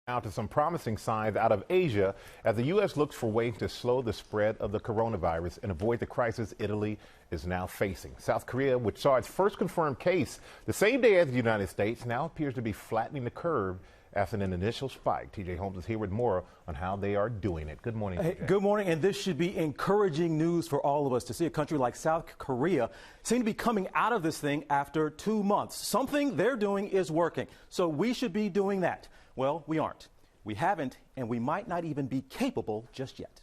Now to some promising signs out of Asia as the U.S. looks for ways to slow the spread of the coronavirus and avoid the crisis Italy is now facing. South Korea, which saw its first confirmed case the same day as the United States, now appears to be flattening the curve after an initial spike. TJ Holmes is here with more on how they are doing it. Good morning, TJ. Good morning, and this should be encouraging news for all of us to see a country like South Korea seem to be coming out of this thing after 2 months. Something they're doing is working, so we should be doing that. Well, we aren't. We haven't, and we might not even be capable just yet.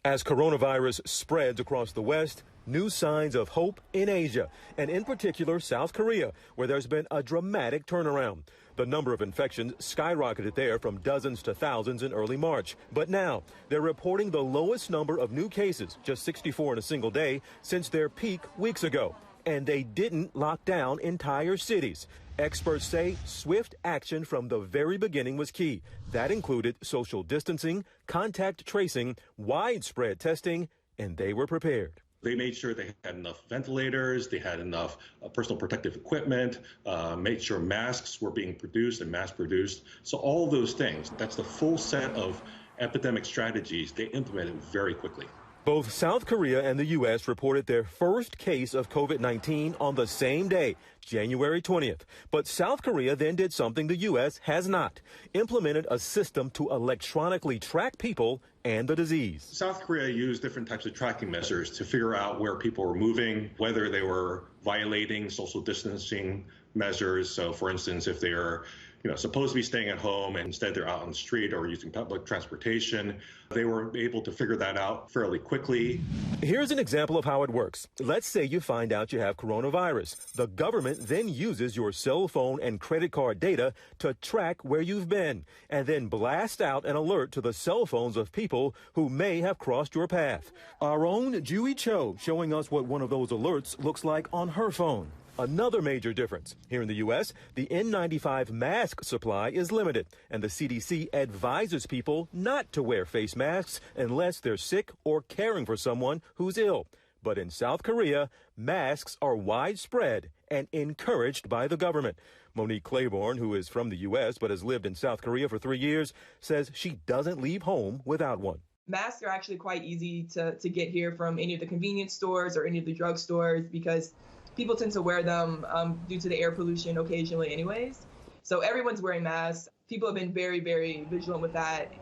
As coronavirus spreads across the West, new signs of hope in Asia, and in particular South Korea, where there's been a dramatic turnaround. The number of infections skyrocketed there from dozens to thousands in early March. But now, they're reporting the lowest number of new cases, just 64 in a single day, since their peak weeks ago. And they didn't lock down entire cities. Experts say swift action from the very beginning was key. That included social distancing, contact tracing, widespread testing, and they were prepared. They made sure they had enough ventilators, they had enough personal protective equipment, made sure masks were being produced and mass produced. So all those things, that's the full set of epidemic strategies they implemented very quickly. Both South Korea and the U.S. reported their first case of COVID-19 on the same day, January 20th. But South Korea then did something the U.S. has not, implemented a system to electronically track people and the disease. South Korea used different types of tracking measures to figure out where people were moving, whether they were violating social distancing measures. So, for instance, if they are supposed to be staying at home and instead they're out on the street or using public transportation, they were able to figure that out fairly quickly. Here's an example of how it works. Let's say you find out you have coronavirus. The government then uses your cell phone and credit card data to track where you've been and then blast out an alert to the cell phones of people who may have crossed your path. Our own Jui Cho showing us what one of those alerts looks like on her phone. Another major difference. Here in the U.S., the N95 mask supply is limited, and the CDC advises people not to wear face masks unless they're sick or caring for someone who's ill. But in South Korea, masks are widespread and encouraged by the government. Monique Claiborne, who is from the U.S. but has lived in South Korea for 3 years, says she doesn't leave home without one. Masks are actually quite easy to get here from any of the convenience stores or any of the drugstores because people tend to wear them due to the air pollution occasionally anyways. So everyone's wearing masks. People have been very, very vigilant with that.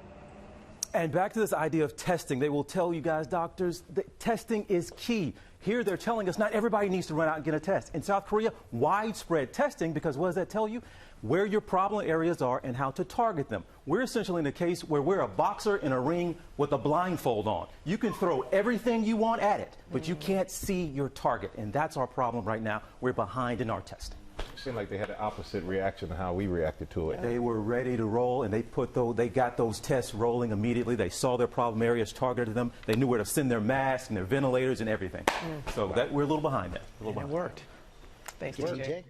And back to this idea of testing. They will tell you guys, doctors, that testing is key. Here they're telling us not everybody needs to run out and get a test. In South Korea, widespread testing, because what does that tell you? Where your problem areas are and how to target them. We're essentially in a case where we're a boxer in a ring with a blindfold on. You can throw everything you want at it, but you can't see your target. And that's our problem right now. We're behind in our testing. It seemed like they had the opposite reaction to how we reacted to it. They were ready to roll, and they got those tests rolling immediately. They saw their problem areas, targeted them. They knew where to send their masks and their ventilators and everything. So we're a little behind that. It worked. Thanks, TJ.